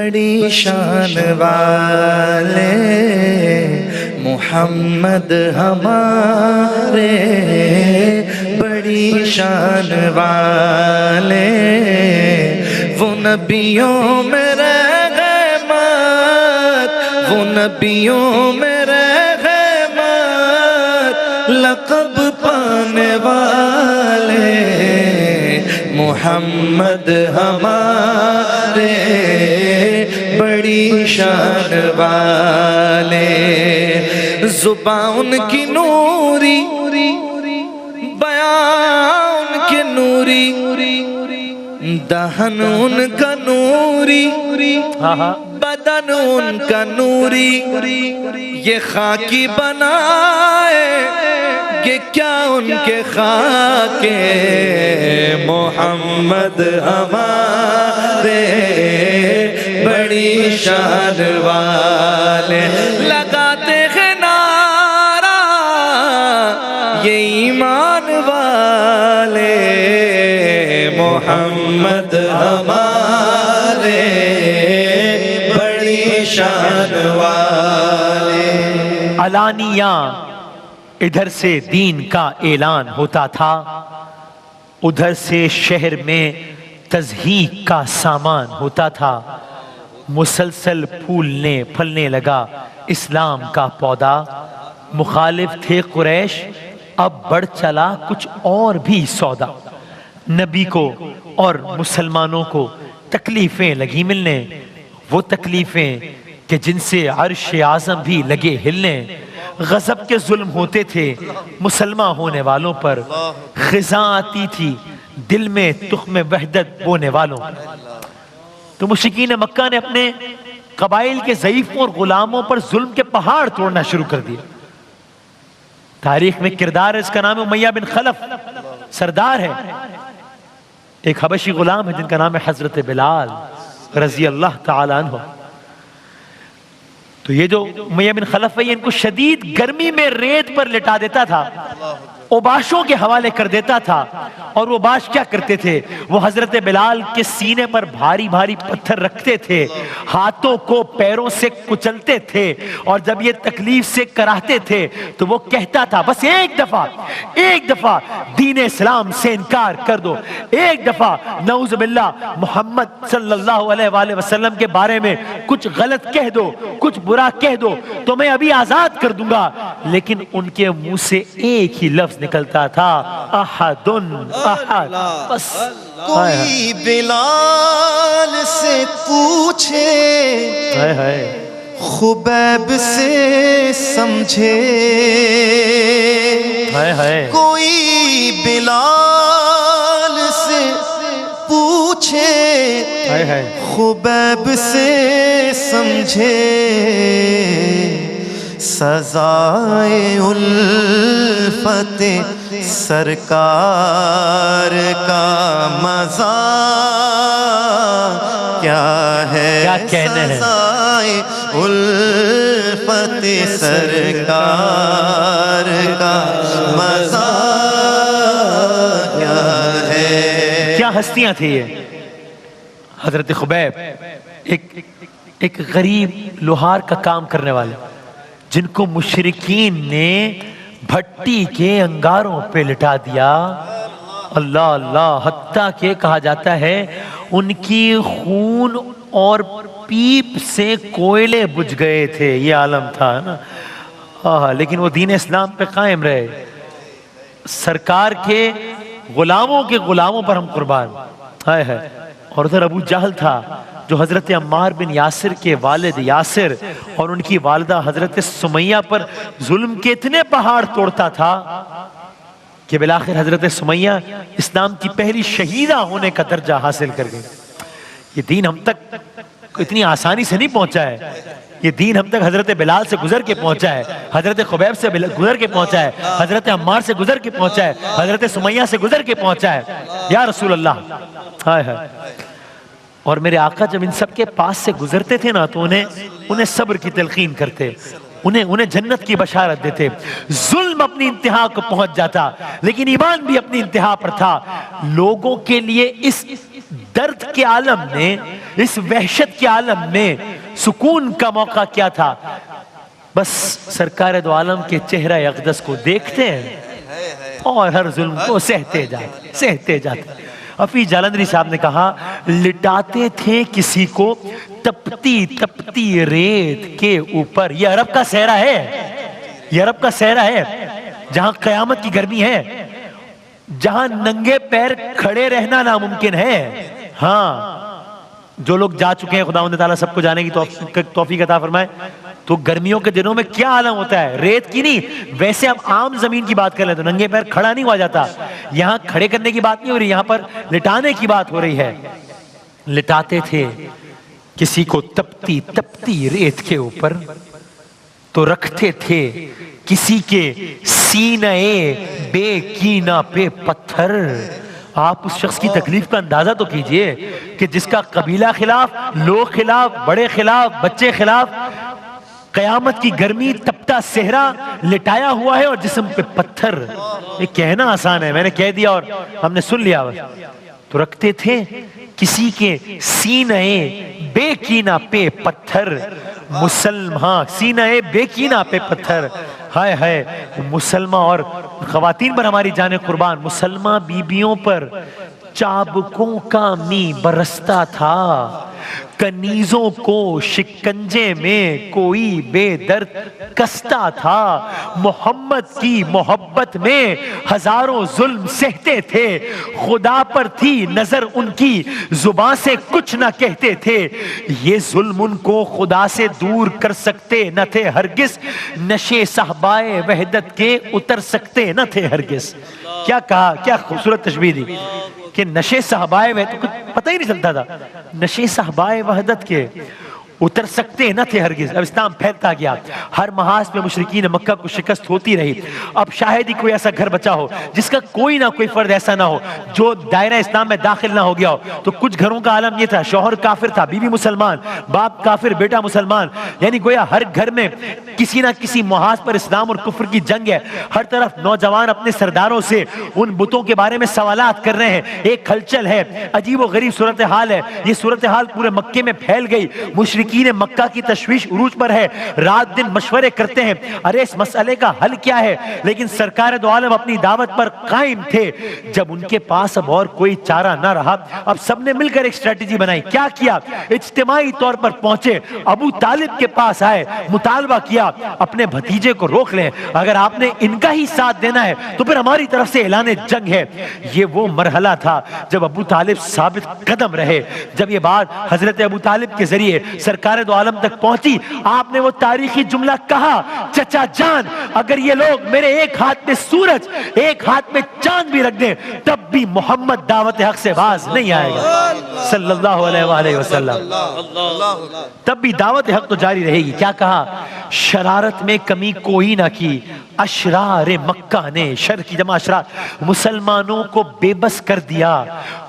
بڑی شان والے محمد ہمارے، بڑی شان والے، وہ نبیوں میں رحمت، وہ نبیوں میں رحمت، لقب پانے والے محمد ہمارے، بڑی شان والے، زبان ان کی نوری، بیان ان کے نوری، دہن ان کا نوری، بدن ان کا نوری، یہ خاکی بنائے کہ کیا ان کے خاک محمد ہمارے، بڑی شان والے، لگاتے ہیں نعرہ یہ ایمان والے محمد ہمارے، بڑی شان والے۔ علانیہ ادھر سے دین کا اعلان ہوتا تھا، ادھر سے شہر میں تضحیق کا سامان ہوتا تھا، مسلسل پھولنے پھلنے لگا اسلام کا پودا، مخالف تھے قریش اب بڑھ چلا کچھ اور بھی سودا، نبی کو اور مسلمانوں کو تکلیفیں لگی ملنے، وہ تکلیفیں کہ جن سے عرش اعظم بھی لگے ہلنے، غضب کے ظلم ہوتے تھے مسلمان ہونے والوں پر، خزاں آتی تھی دل میں تخم وحدت بونے والوں پر۔ تو مشرکین مکہ نے اپنے قبائل کے ضعیفوں اور غلاموں پر ظلم کے پہاڑ توڑنا شروع کر دیا۔ تاریخ میں کردار اس کا نام امیہ بن خلف سردار ہے، ایک حبشی غلام ہے جن کا نام ہے حضرت بلال رضی اللہ تعالیٰ عنہ۔ تو یہ جو امیہ بن خلف ہے، ان کو شدید گرمی میں ریت پر لٹا دیتا تھا، اوباشوں کے حوالے کر دیتا تھا، اور وہ اوباش کیا کرتے تھے، وہ حضرت بلال کے سینے پر بھاری بھاری پتھر رکھتے تھے، ہاتھوں کو پیروں سے کچلتے تھے، اور جب یہ تکلیف سے کراہتے تھے تو وہ کہتا تھا بس ایک دفعہ دین اسلام سے انکار کر دو، ایک دفعہ نعوذ باللہ محمد صلی اللہ علیہ وآلہ وسلم کے بارے میں کچھ غلط کہہ دو، کچھ برا کہہ دو تو میں ابھی آزاد کر دوں گا۔ لیکن ان کے منہ سے ایک ہی لفظ نکلتا تھا، احد احد، بس۔ کوئی بلال سے پوچھے، خبیب سے سمجھے، کوئی بلال سے پوچھے، خبیب سے سمجھے، سزائے الفت سرکار کا مزہ کیا ہے، کیا کہنا ہے، سزائے الفت سرکار کا مزہ کیا ہے۔ کیا ہستیاں تھیں یہ، حضرت خبیب ایک غریب لوہار کا کام کرنے والے، جن کو مشرکین نے بھٹی کے انگاروں پہ لٹا دیا، اللہ اللہ، حتیٰ کہ کہا جاتا ہے ان کی خون اور پیپ سے کوئلے بجھ گئے تھے، یہ عالم تھا نا، لیکن وہ دین اسلام پہ قائم رہے۔ سرکار کے غلاموں پر ہم قربان، اور ادھر ابو جہل تھا جو حضرت عمار بن یاسر کے والد یاسر اور ان کی والدہ حضرت سمیہ پر ظلم کے اتنے پہاڑ توڑتا تھا کہ بالآخر حضرت سمیہ اسلام کی پہلی شہیدہ ہونے کا درجہ حاصل کر گئی۔ یہ دین ہم تک اتنی آسانی سے نہیں پہنچا ہے، یہ دین ہم تک حضرت بلال سے گزر کے پہنچا ہے، حضرت خبیب سے گزر کے پہنچا ہے، حضرت عمار سے گزر کے پہنچا ہے، حضرت سمیہ سے گزر کے پہنچا ہے، یا رسول اللہ۔ اور میرے آقا جب ان سب کے پاس سے گزرتے تھے نا تو انہیں صبر کی تلقین کرتے، انہیں جنت کی بشارت دیتے۔ ظلم اپنی انتہا کو پہنچ جاتا لیکن ایمان بھی اپنی انتہا پر تھا۔ لوگوں کے لیے اس درد کے عالم نے اس وحشت کے عالم میں سکون کا موقع کیا تھا؟ بس سرکار دو عالم کے چہرہ اقدس کو دیکھتے ہیں اور ہر ظلم کو سہتے جاتے. حفیظ جالندھری صاحب نے کہا لٹاتے تھے کسی کو تپتی تپتی ریت کے اوپر. یہ عرب کا صحرا ہے، یہ عرب کا صحرا ہے جہاں قیامت کی گرمی ہے، جہاں ننگے پیر کھڑے رہنا ناممکن ہے. ہاں جو لوگ جا چکے ہیں خداوند تعالیٰ سب کو جانے کی توفیق عطا فرمائے. تو گرمیوں کے دنوں میں کیا عالم ہوتا ہے، ریت کی نہیں، ویسے اب عام زمین کی بات کر لیں تو ننگے پیر کھڑا نہیں ہوا جاتا. یہاں کھڑے کرنے کی بات نہیں ہو رہی، یہاں پر لٹانے کی بات ہو رہی ہے. لٹاتے تھے کسی کو تپتی تپتی ریت کے اوپر تو رکھتے تھے کسی کے سینے بے کینہ پہ پتھر. آپ اس شخص کی تکلیف کا اندازہ تو کیجئے کہ جس کا قبیلہ خلاف، لوگ خلاف، بڑے خلاف، بچے خلاف، قیامت کی گرمی، تپتا صحرا لٹایا ہوا ہے اور جسم پہ پتھر. یہ کہنا آسان ہے، میں نے کہہ دیا اور ہم نے سن لیا. تو رکھتے تھے کسی کے سینے بے کینہ پہ پتھر. مسلمان سینے بے کینہ پہ پتھر. ہائے ہائے مسلمہ اور خواتین پر ہماری جانیں قربان. مسلمہ بیبیوں پر چابکوں کا می برستا تھا، کنیزوں کو شکنجے میں کوئی بے درد کستا تھا. محمد کی محبت میں ہزاروں ظلم سہتے تھے، خدا پر تھی نظر ان کی زباں سے کچھ نہ کہتے تھے. یہ ظلم ان کو خدا سے دور کر سکتے نہ تھے ہرگز، نشے صحبائے وحدت کے اتر سکتے نہ تھے ہرگز. کیا کہا، کیا خوبصورت تشبیہ دی کہ نشے صحبائے وحدت، کچھ پتہ ہی نہیں چلتا تھا، نشے صحبائے وحدت کے اتر سکتے نہ تھے ہرگز. اب اسلام پھیلتا گیا، ہر محاذ پہ مشرکین مکہ کو شکست ہوتی رہی. اب شاید ہی کوئی ایسا گھر بچا ہو جس کا کوئی نہ کوئی فرد ایسا نہ ہو جو دائرہ اسلام میں داخل نہ ہو گیا ہو. تو کچھ گھروں کا عالم یہ تھا، شوہر کافر تھا، بیوی مسلمان، باپ کافر، بیٹا مسلمان. یعنی گویا ہر گھر میں کسی نہ کسی محاذ پر اسلام اور کفر کی جنگ ہے. ہر طرف نوجوان اپنے سرداروں سے ان بتوں کے بارے میں سوالات کر رہے ہیں. ایک ہلچل ہے، عجیب و غریب صورتحال ہے. یہ صورتحال پورے مکے میں پھیل گئی. مشرکین مکہ کی تشویش عروج پر ہے، رات دن مشورے کرتے ہیں ارے اس مسئلے کا حل کیا ہے. لیکن سرکار دو عالم اپنی دعوت پر قائم تھے. جب ان کے پاس اب اور کوئی چارہ نہ رہا، اب سب نے مل کر ایک اسٹریٹجی بنائی. کیا کیا؟ اجتماعی طور پر پہنچے، ابو طالب کے پاس آئے، مطالبہ کیا اپنے بھتیجے کو روک لیں، اگر آپ نے ان کا ہی ساتھ دینا ہے تو پھر ہماری طرف سے اعلان جنگ ہے. یہ وہ مرحلہ تھا جب ابو طالب ثابت قدم رہے. جب یہ بات حضرت ابو طالب کے ذریعے سرکار دو عالم تک پہنچی، آپ نے وہ تاریخی جملہ کہا، چچا جان اگر یہ لوگ میرے ایک ہاتھ میں سورج ایک ہاتھ میں چاند بھی رکھ دیں تب بھی محمد دعوت حق سے باز نہیں آئے گا صلی اللہ علیہ وآلہ وسلم. تب بھی دعوت حق تو جاری رہے گی. کیا کہا؟ شرارت میں کمی کوئی نہ کی، اشرار مکہ نے، شر کی جمع اشرار، مسلمانوں کو بے بس کر دیا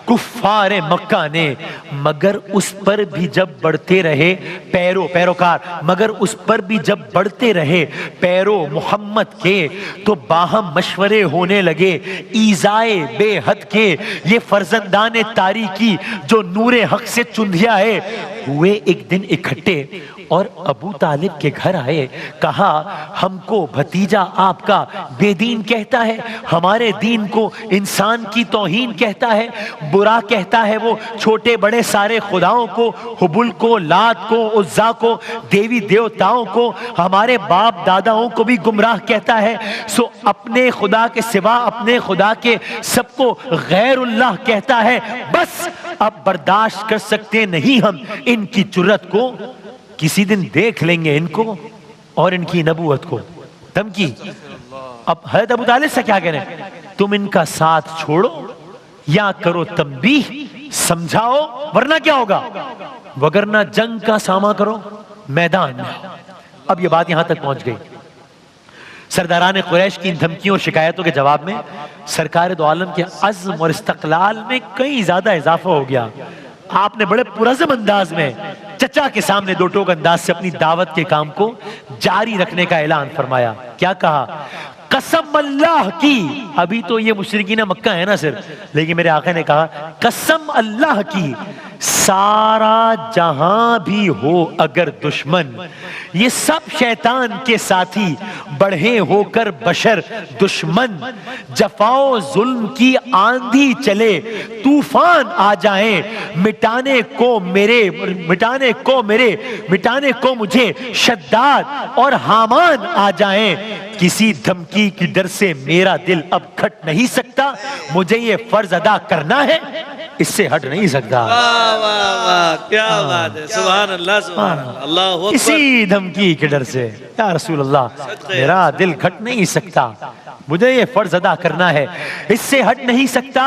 کفار مکہ نے. مگر اس پر بھی جب بڑھتے رہے پیروکار، مگر اس پر بھی جب بڑھتے رہے پیرو محمد کے تو باہم مشورے ہونے لگے ایذائے بے حد کے. یہ فرزندان تاریکی جو نور حق سے چندھیا ہے ہوئے ایک دن اکٹھے اور ابو طالب کے گھر آئے. کہا ہم کو بھتیجا آپ کا بے دین کہتا ہے، ہمارے دین کو انسان کی توہین کہتا ہے، برا کہتا ہے وہ چھوٹے بڑے سارے خداؤں کو، حبل کو، لات کو، عزا کو، دیوی دیوتاؤں کو، ہمارے باپ داداؤں کو بھی گمراہ کہتا ہے. سو اپنے خدا کے سوا اپنے خدا کے سب کو غیر اللہ کہتا ہے. بس اب برداشت کر سکتے نہیں ہم ان کی جرت کو، کسی دن دیکھ لیں گے ان کو اور ان کی نبوت کو. دھمکی. اب حضرت ابو طالب سے کیا کہنے؟ تم ان کا ساتھ چھوڑو یا کرو تنبیہ، سمجھاؤ، ورنہ کیا ہوگا، وگرنہ جنگ کا سامنا کرو میدان میں. اب یہ بات یہاں تک پہنچ گئی. سرداران قریش کی ان دھمکیوں اور شکایتوں کے جواب میں سرکار دو عالم کے عزم اور استقلال میں کئی زیادہ اضافہ ہو گیا. آپ نے بڑے پرعزم انداز میں چچا کے سامنے دو ٹوک انداز سے اپنی دعوت کے کام کو جاری رکھنے کا اعلان فرمایا. کیا کہا؟ قسم اللہ کی، ابھی تو یہ مشرکین مکہ ہے نا صرف، لیکن میرے آقا نے کہا قسم اللہ کی، سارا جہاں بھی ہو اگر دشمن، یہ سب شیطان کے ساتھی، بڑھے ہو کر بشر دشمن، جفا و ظلم کی آندھی چلے، طوفان آ جائیں، مٹانے کو مجھے شداد اور حامان آ جائیں، کسی دھمکی کی ڈر سے میرا دل اب کھٹ نہیں سکتا، مجھے یہ فرض ادا کرنا ہے، اس سے ہٹ نہیں سکتا۔ واہ واہ واہ، کیا بات ہے، سبحان اللہ سبحان اللہ، اللہ اکبر۔ کسی دھمکی کے ڈر سے یا رسول اللہ میرا دل کھٹ نہیں سکتا، مجھے یہ فرض ادا کرنا ہے، اس سے ہٹ نہیں سکتا،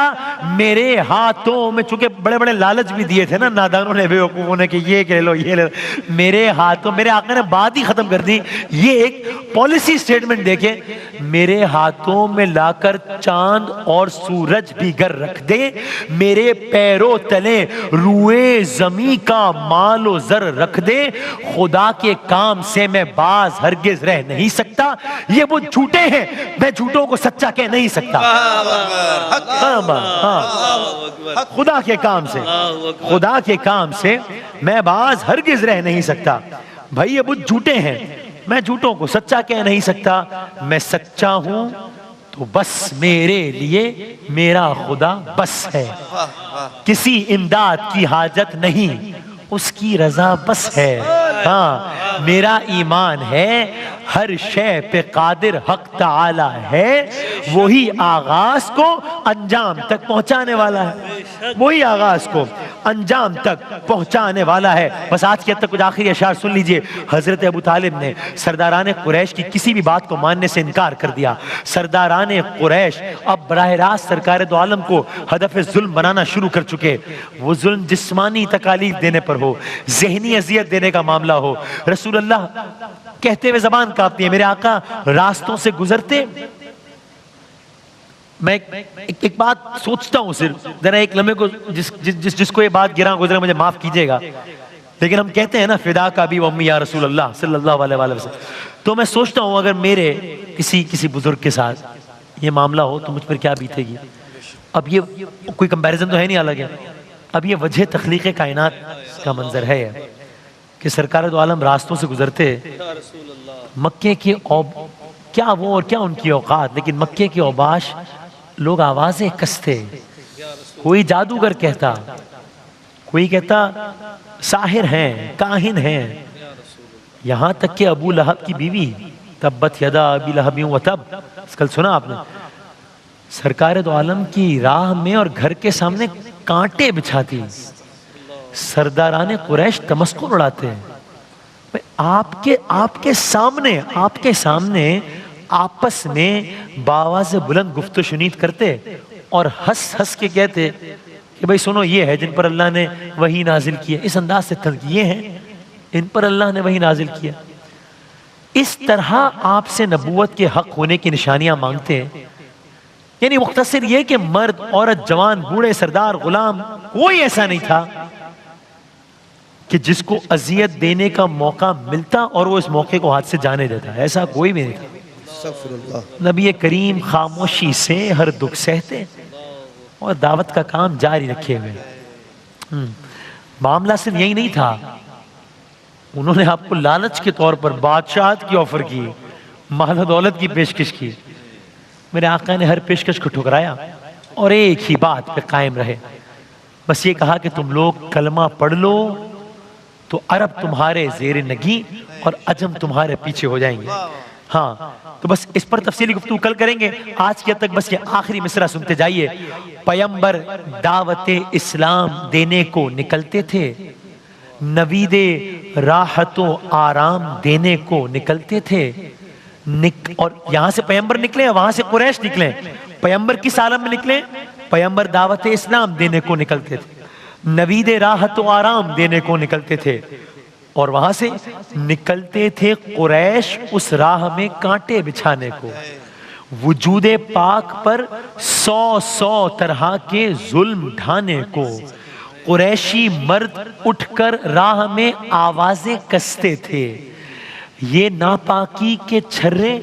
میرے ہاتھوں میں، چونکہ بڑے بڑے لالچ بھی دیے تھے نا نادانوں نے، بیوقوفوں نے، کہ یہ لے لو یہ لے لو، میرے ہاتھوں، میرے آقا نے بات ہی ختم کر دی، یہ ایک پالیسی سٹیٹمنٹ دیکھیں، میرے ہاتھوں میں لا کر چاند اور سورج بھی گر رکھ دے، میرے پیروں تلے روئے زمیں کا مال و زر رکھ دے، خدا کے کام سے میں باز ہرگز رہ نہیں سکتا، یہ وہ جھوٹے ہیں، میں جھوٹوں کو سچا کہہ نہیں سکتا، خدا کے کام سے، خدا کے کام سے میں باز ہرگز رہ نہیں سکتا، بھائی یہ بت جھوٹے ہیں، میں جھوٹوں کو سچا کہہ نہیں سکتا، میں سچا ہوں تو بس میرے لیے میرا خدا بس ہے، کسی امداد کی حاجت نہیں، اس کی رضا بس ہے، ہاں میرا ایمان ہے ہر شے پہ قادر حق تعالی ہے، وہی آغاز کو انجام تک پہنچانے والا ہے، وہی آغاز کو انجام تک پہنچانے والا ہے۔ بس آج کے تک کچھ آخری اشعار سن لیجئے۔ حضرت ابو طالب نے سرداران قریش کی کسی بھی بات کو ماننے سے انکار کر دیا، سرداران قریش اب براہ راست سرکار دو عالم کو ہدف ظلم بنانا شروع کر چکے، وہ ظلم جسمانی تکالیف دینے پر ہو، ذہنی اذیت دینے کا معاملہ ہو، رسول اللہ کہتے ہوئے زبان کانپتی ہے، میرے آقا راستوں سے گزرتے، میں ایک بات سوچتا ہوں صرف ذرا ایک لمحے کو، جس کو یہ بات گراں گزرے مجھے معاف کیجئے گا، لیکن ہم کہتے ہیں نا فدا کا بھی امی یا رسول اللہ صلی اللہ علیہ وسلم، تو میں سوچتا ہوں اگر میرے کسی بزرگ کے ساتھ یہ معاملہ ہو تو مجھ پر کیا بیتے گی۔ اب یہ کوئی کمپیریزن تو ہے نہیں الگ ہے، اب یہ وجہ تخلیق کائنات کا منظر ہے کہ سرکار دو عالم راستوں سے گزرتے، مکے کے کیا وہ اور کیا ان کی اوقات، لیکن مکے کے اوباش لوگ آوازیں کستے، کوئی جادوگر کہتا، کوئی کہتا ساحر ہیں، کاہن ہیں، یہاں تک کہ ابو لہب کی بیوی تبت یدا ابی لہب وتب، کل سنا آپ نے، سرکار دو عالم کی راہ میں اور گھر کے سامنے کانٹے بچھاتی، سرداران قریش تمسخر اڑاتے ہیں، آپ کے سامنے آپس میں باواز بلند گفت و شنید کرتے اور ہنس کے کہتے کہ بھئی سنو یہ ہے جن پر اللہ نے وحی نازل کیا، اس انداز سے یہ ہیں ان پر اللہ نے وحی نازل کیا، اس طرح آپ سے نبوت کے حق ہونے کی نشانیاں مانگتے ہیں۔ یعنی مختصر یہ کہ مرد، عورت، جوان، بوڑھے، سردار، غلام، کوئی ایسا نہیں تھا کہ جس کو اذیت دینے کا موقع ملتا اور وہ اس موقع کو ہاتھ سے جانے دیتا، ایسا کوئی بھی نہیں تھا۔ نبی کریم خاموشی سے ہر دکھ سہتے اور دعوت کا کام جاری رکھے ہوئے۔ معاملہ صرف یہی نہیں تھا، انہوں نے آپ کو لالچ کے طور پر بادشاہت کی آفر کی، مال و دولت کی پیشکش کی، میرے آقا نے ہر پیشکش کو ٹھکرایا اور ایک ہی بات پہ قائم رہے، بس یہ کہا کہ تم لوگ کلمہ پڑھ لو تو عرب تمہارے زیر نگی اور عجم تمہارے پیچھے ہو جائیں گے۔ ہاں تو بس اس پر تفصیلی گفتگو کل کریں گے، آج کے تک بس یہ آخری مصرع سنتے جائیے۔ پیمبر دعوت اسلام دینے کو نکلتے تھے، نوید راحت و آرام دینے کو نکلتے تھے، اور یہاں سے پیمبر نکلے وہاں سے قریش نکلے، پیمبر کس عالم میں نکلے؟ پیمبر دعوت اسلام دینے کو نکلتے تھے، نوید راحت و آرام دینے کو نکلتے تھے، اور وہاں سے نکلتے تھے قریش اس راہ میں کانٹے بچھانے کو، وجود پاک پر 100 طرح کے ظلم ڈھانے کو، قریشی مرد اٹھ کر راہ میں آوازیں کستے تھے، یہ ناپاکی کے چھرے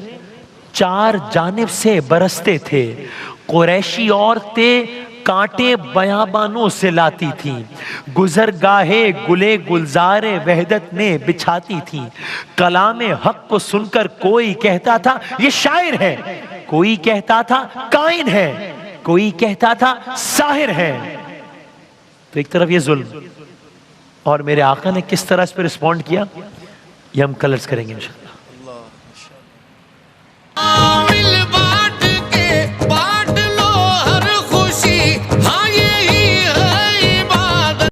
چار جانب سے برستے تھے، قریشی عورتیں کانٹے بیابانوں سے لاتی تھیں، گزرگاہے گلے گلزارے وحدت میں بچھاتی تھیں، کلام حق کو سن کر کوئی کہتا تھا یہ شاعر ہے، کوئی کہتا تھا کائن ہے، کوئی کہتا تھا ساحر ہے۔ تو ایک طرف یہ ظلم، اور میرے آقا نے کس طرح اس پر رسپونڈ کیا، یہ ہم کلرز کریں گے انشاءاللہ۔